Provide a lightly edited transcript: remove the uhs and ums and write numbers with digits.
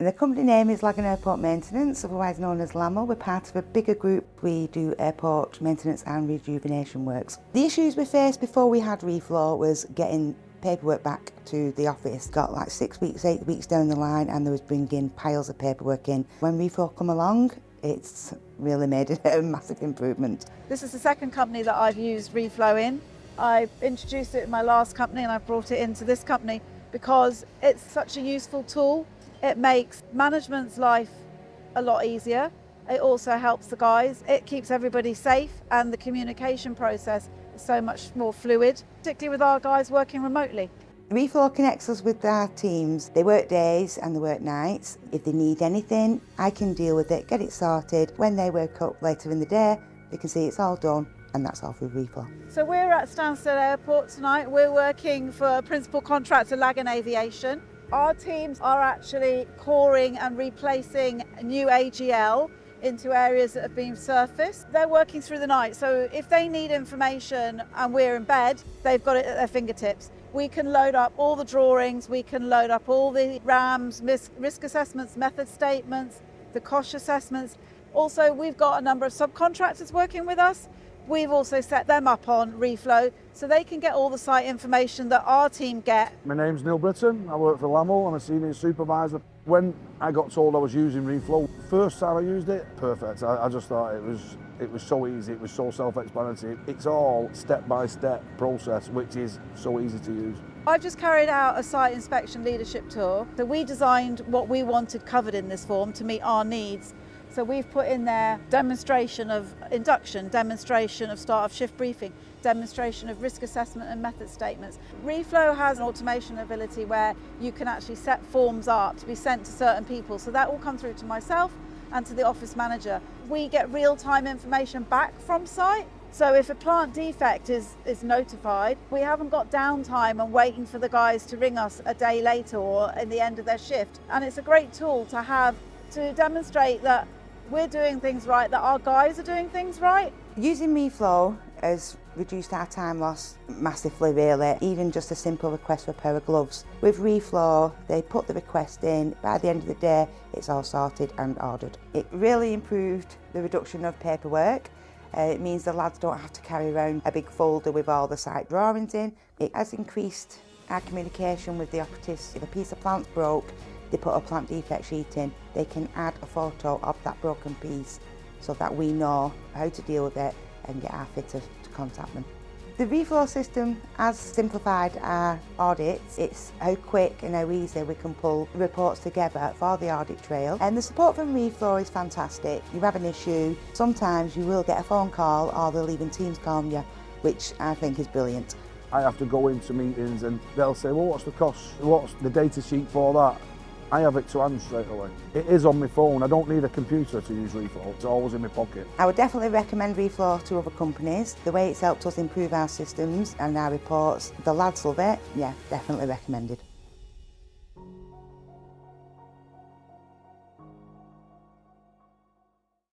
The company name is Lagan Airport Maintenance, otherwise known as LAML. We're part of a bigger group. We do airport maintenance and rejuvenation works. The issues we faced before we had reflow was getting paperwork back to the office. Got like 6 weeks, 8 weeks down the line, and there was bringing piles of paperwork in. When reflow come along, it's really made a massive improvement. This is the second company that I've used reflow in. I introduced it in my last company and I brought it into this company because it's such a useful tool. It makes management's life a lot easier. It also helps the guys. It keeps everybody safe, and the communication process is so much more fluid, particularly with our guys working remotely. Reflow connects us with our teams. They work days and they work nights. If they need anything, I can deal with it, get it sorted. When they wake up later in the day, they can see it's all done, and that's all through reflow. So we're at Stansted Airport tonight. We're working for principal contractor Lagan Aviation. Our teams are actually coring and replacing new AGL into areas that have been surfaced. They're working through the night, so if they need information and we're in bed, they've got it at their fingertips. We can load up all the drawings, we can load up all the RAMs, risk assessments, method statements, the cost assessments. Also, we've got a number of subcontractors working with us. We've also set them up on reflow so they can get all the site information that our team get. My name's Britton. I work for LAML. I'm a senior supervisor. When I got told I was using reflow, first time I used it, perfect. I just thought it was so easy, it was so self-explanatory. It's all step-by-step process, which is so easy to use. I've just carried out a site inspection leadership tour. So we designed what we wanted covered in this form to meet our needs. So we've put in there demonstration of induction, demonstration of start of shift briefing, demonstration of risk assessment and method statements. Reflow has an automation ability where you can actually set forms up to be sent to certain people. So that will come through to myself and to the office manager. We get real-time information back from site. So if a plant defect is notified, we haven't got downtime and waiting for the guys to ring us a day later or in the end of their shift. And it's a great tool to have to demonstrate that we're doing things right, that our guys are doing things right. Using reflow has reduced our time loss massively, really. Even just a simple request for a pair of gloves. With reflow, they put the request in. By the end of the day, it's all sorted and ordered. It really improved the reduction of paperwork. It means the lads don't have to carry around a big folder with all the site drawings in. It has increased our communication with the operatives. If a piece of plant's broke, they put a plant defect sheet in, they can add a photo of that broken piece so that we know how to deal with it and get our fitter to contact them. The reflow system has simplified our audits. It's how quick and how easy we can pull reports together for the audit trail. And the support from reflow is fantastic. You have an issue, sometimes you will get a phone call or they'll even Teams call you, which I think is brilliant. I have to go into meetings and they'll say, well, what's the cost? What's the data sheet for that? I have it to hand straight away. It is on my phone. I don't need a computer to use reflow. It's always in my pocket. I would definitely recommend reflow to other companies. The way it's helped us improve our systems and our reports, the lads love it. Yeah, definitely recommended.